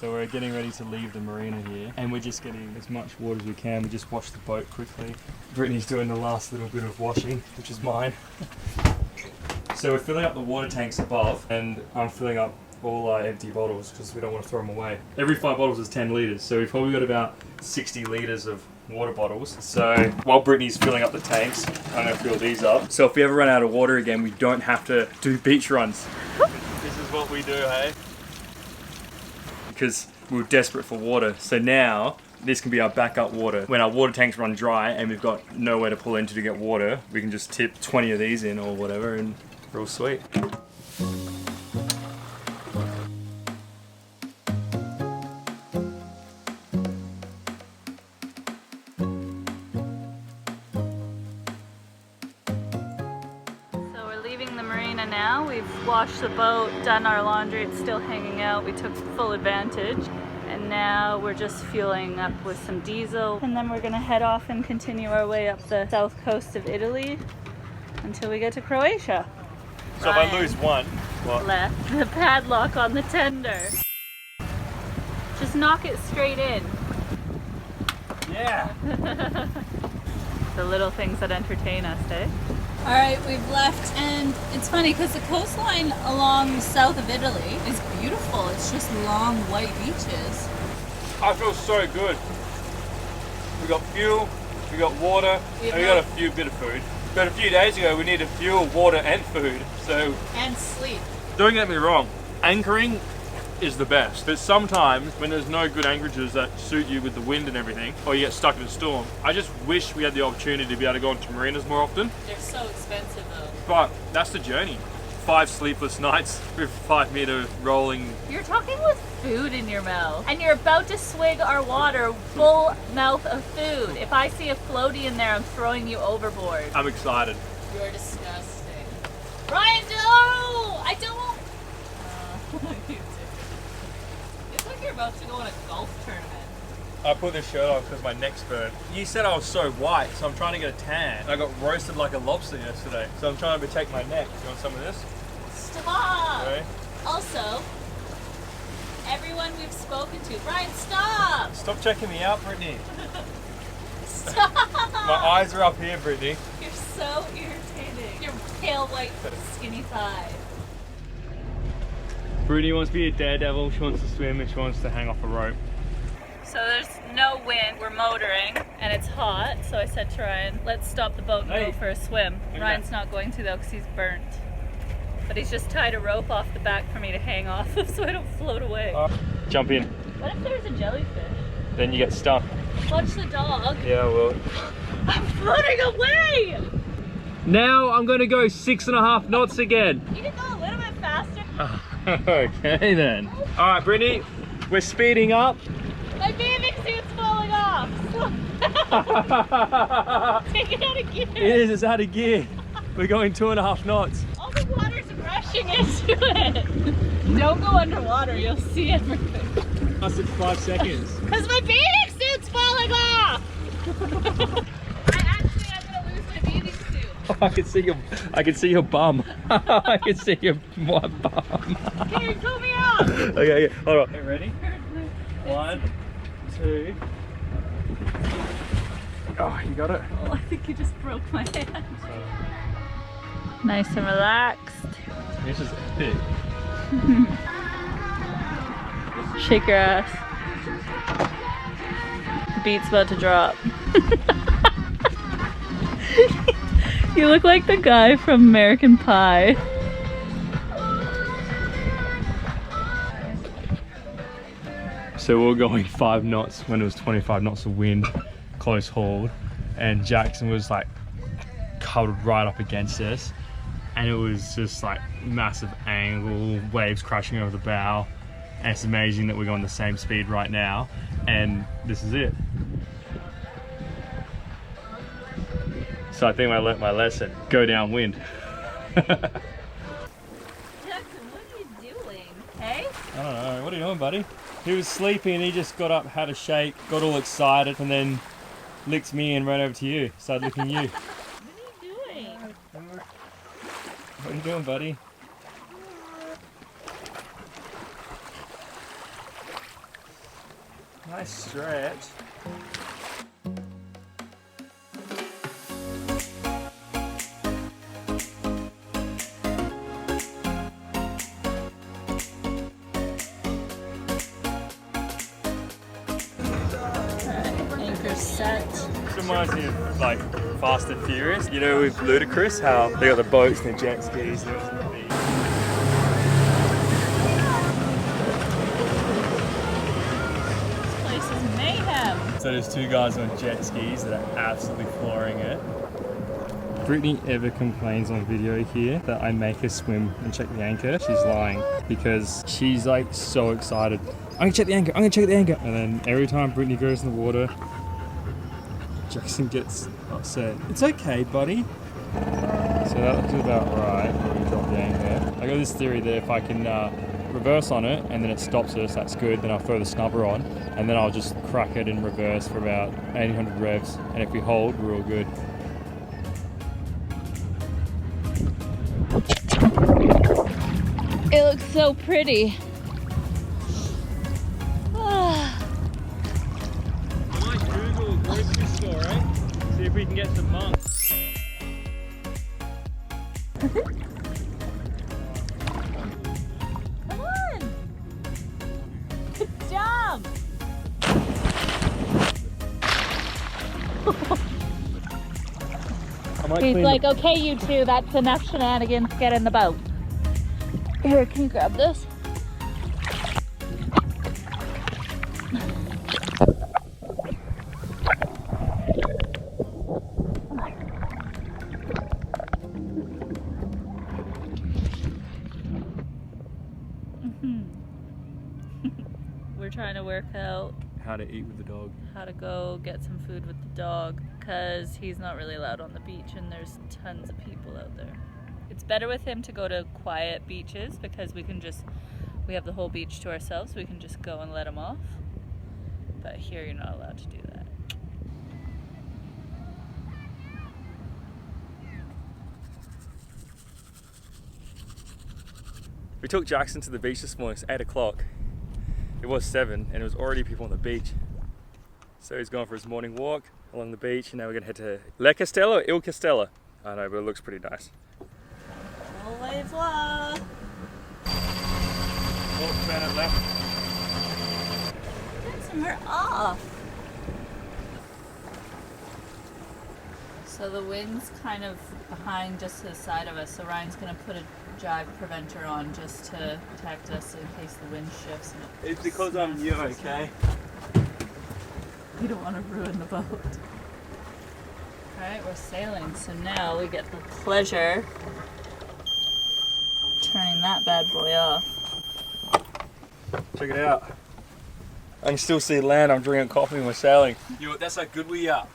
So we're getting ready to leave the marina here, and we're just getting as much water as we can. We just washed the boat quickly. Brittany's doing the last little bit of washing, which is mine. So we're filling up the water tanks above, and I'm filling up all our empty bottles because we don't want to throw them away. Every 5 bottles is 10 litres, so we've probably got about 60 litres of water bottles. So while Brittany's filling up the tanks, I'm going to fill these up. So if we ever run out of water again, we don't have to do beach runs. This is what we do, hey? Because we were desperate for water. So now this can be our backup water. When our water tanks run dry and we've got nowhere to pull into to get water, we can just tip 20 of these in or whatever and we're all sweet. Now we've washed the boat, done our laundry, it's still hanging out, we took full advantage, and now we're just fueling up with some diesel, and then we're gonna head off and continue our way up the south coast of Italy until we get to Croatia. So Ryan, if I lose one, what? Left the padlock on the tender. Just knock it straight in. Yeah! The little things that entertain us, eh? Alright, we've left, and it's funny because the coastline along south of Italy is beautiful. It's just long white beaches. I feel so good. We got fuel, we got water, and we got a few bit of food. But a few days ago we needed fuel, water and food, so... And sleep. Don't get me wrong, anchoring is the best. But sometimes when there's no good anchorages that suit you with the wind and everything, or you get stuck in a storm, I just wish we had the opportunity to be able to go into marinas more often. They're so expensive though. But that's the journey. 5 sleepless nights with 5-meter rolling. You're talking with food in your mouth, and you're about to swig our water full mouth of food. If I see a floaty in there, I'm throwing you overboard. I'm excited. You're disgusting. Ryan, no! I don't want... It's like you're about to go in a golf tournament. I put this shirt on because my neck's burnt. You said I was so white, so I'm trying to get a tan. I got roasted like a lobster yesterday, so I'm trying to protect my neck. You want some of this? Stop! Okay. Also, everyone we've spoken to, Ryan, stop! Stop checking me out, Brittany. Stop! My eyes are up here, Brittany. You're so irritating. Your pale white skinny thigh. Brittany wants to be a daredevil, she wants to swim, and she wants to hang off a rope. So there's no wind, we're motoring, and it's hot, so I said to Ryan, let's stop the boat and go for a swim. Ryan's not going to though, because he's burnt. But he's just tied a rope off the back for me to hang off of so I don't float away. Jump in. What if there's a jellyfish? Then you get stuck. Watch the dog. Yeah, well. I'm floating away! Now I'm going to go 6.5 knots again. You can go a little bit faster. Okay then. Alright, Brittany, we're speeding up. My bathing suit's falling off. Take it out of gear. It is, it's out of gear. We're going 2.5 knots. All the water's rushing into it. Don't go underwater, you'll see everything. Lasted 5 seconds. Because my bathing suit's falling off! I'm gonna lose my bathing suit. Oh, I can see your bum. I can see your bum. Here, pull me up! Okay, hold on. Okay, ready? 1, 2. Oh, you got it? Oh, I think you just broke my hand. Nice and relaxed. This is epic. Shake your ass. The beat's about to drop. You look like the guy from American Pie. So we were going 5 knots when it was 25 knots of wind, close hauled, and Jackson was like cuddled right up against us, and it was just like massive angle, waves crashing over the bow, and it's amazing that we're going the same speed right now, and this is it. So I think I learnt my lesson, go downwind. Jackson, what are you doing? Hey? I don't know, what are you doing, buddy? He was sleeping and he just got up, had a shake, got all excited, and then licked me and ran over to you, started licking you. What are you doing? What are you doing, buddy? Nice stretch. Anchor set. This reminds me of like Fast and Furious. You know, with Ludacris, how they got the boats and the jet skis. And the beach. This place is mayhem. So there's two guys on jet skis that are absolutely flooring it. Brittany ever complains on video here that I make her swim and check the anchor, she's lying, because she's like so excited. I'm gonna check the anchor, I'm gonna check the anchor. And then every time Brittany goes in the water, Jackson gets upset. It's okay, buddy. So that looks about right when we drop the anchor. I got this theory that if I can reverse on it and then it stops us, that's good. Then I'll throw the snubber on and then I'll just crack it in reverse for about 800 revs. And if we hold, we're all good. It looks so pretty. I might Google a grocery store, eh? See if we can get some monks. Come on! Good job! He's like, okay, you two, that's enough shenanigans. Get in the boat. Here, can you grab this? We're trying to work out How to eat with the dog. how to go get some food with the dog because he's not really allowed on the beach and there's tons of people out there. It's better with him to go to quiet beaches because we have the whole beach to ourselves. We can just go and let him off. But here you're not allowed to do that. We took Jackson to the beach this morning. It's 8 o'clock. It was 7 and it was already people on the beach. So he's gone for his morning walk along the beach and now we're gonna head to Castella or Castella. I know, but it looks pretty nice. Au revoir. Oh, turn it left. Jackson, we're off. So the wind's kind of behind just to the side of us, so Ryan's gonna put a jibe preventer on just to protect us in case the wind shifts. And It's because I'm new, okay? we don't want to ruin the boat. Alright, we're sailing, so now we get the pleasure of turning that bad boy off. Check it out. I can still see land. I'm drinking coffee and we're sailing. You know, that's how good we are.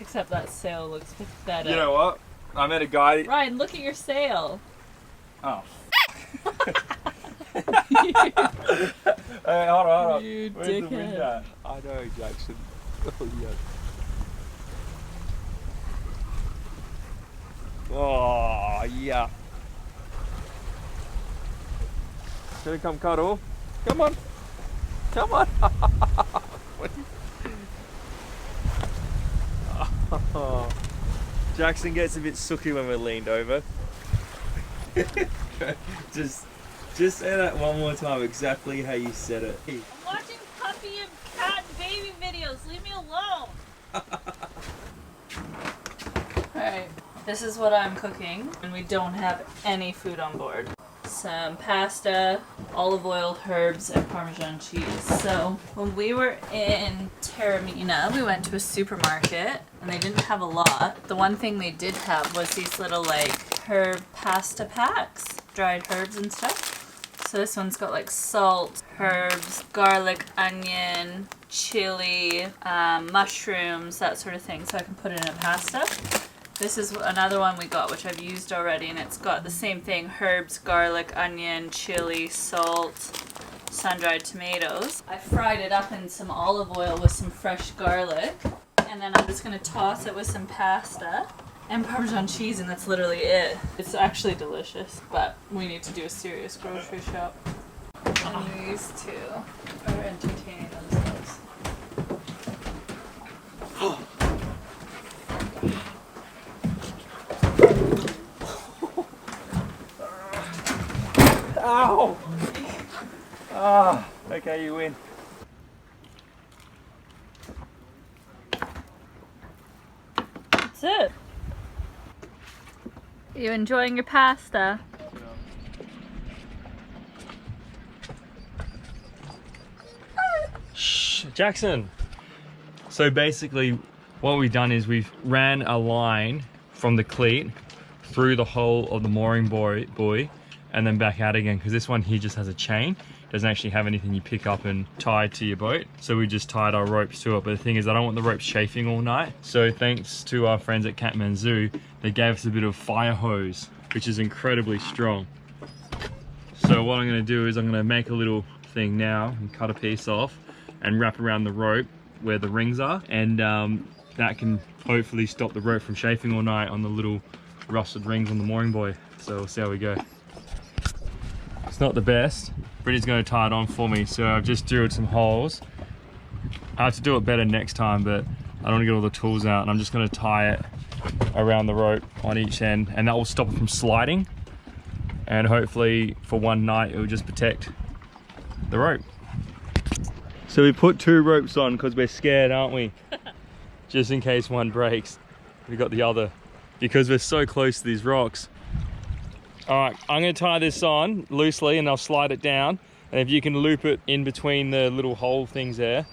Except that sail looks pathetic. You know what? I met a guy. Ryan, look at your sail. Oh. Hey, hold on. You Where's the wind dickhead. at? I know, Jackson. Oh, yeah. Oh, yeah. Gonna come cuddle? Come on. Come on. Oh. Jackson gets a bit sooky when we're leaned over. Just say that one more time, exactly how you said it. I'm watching puppy and cat and baby videos. Leave me alone. Alright, this is what I'm cooking, and we don't have any food on board. Some pasta, olive oil, herbs, and Parmesan cheese. So when we were in TAORMINA, we went to a supermarket, and they didn't have a lot. The one thing they did have was these little like herb pasta packs, dried herbs and stuff. So this one's got like salt, herbs, garlic, onion, chili, mushrooms, that sort of thing, so I can put it in a pasta. This is another one we got, which I've used already, and it's got the same thing: herbs, garlic, onion, chili, salt, sun-dried tomatoes. I fried it up in some olive oil with some fresh garlic, and then I'm just going to toss it with some pasta and Parmesan cheese, and that's literally it. It's actually delicious, but we need to do a serious grocery shop. And these two are entertaining themselves. Ow! Ah, okay, you win. That's it. Are you enjoying your pasta? Shh, Jackson. So basically, what we've done is we've ran a line from the cleat through the whole of the mooring buoy and then back out again, because this one here just has a chain. Doesn't actually have anything you pick up and tie to your boat. So we just tied our ropes to it. But the thing is, I don't want the ropes chafing all night. So thanks to our friends at Catman Zoo, they gave us a bit of fire hose, which is incredibly strong. So what I'm gonna do is I'm gonna make a little thing now and cut a piece off and wrap around the rope where the rings are. And that can hopefully stop the rope from chafing all night on the little rusted rings on the mooring buoy. So we'll see how we go. It's not the best. Brittany's going to tie it on for me, so I've just drilled some holes. I have to do it better next time, but I don't want to get all the tools out, and I'm just going to tie it around the rope on each end, and that will stop it from sliding, and hopefully for one night it will just protect the rope. So we put 2 ropes on because we're scared, aren't we? Just in case one breaks. We got the other because we're so close to these rocks. All right, I'm gonna tie this on loosely and I'll slide it down. And if you can loop it in between the little hole things there.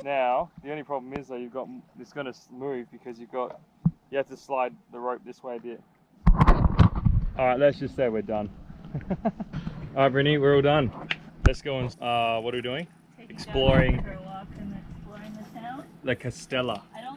Now, the only problem is though, it's gonna move because you have to slide the rope this way a bit. All right, let's just say we're done. All right, Brittany, we're all done. Let's go and, what are we doing? Exploring for a walk and exploring the town. the Castella. I don't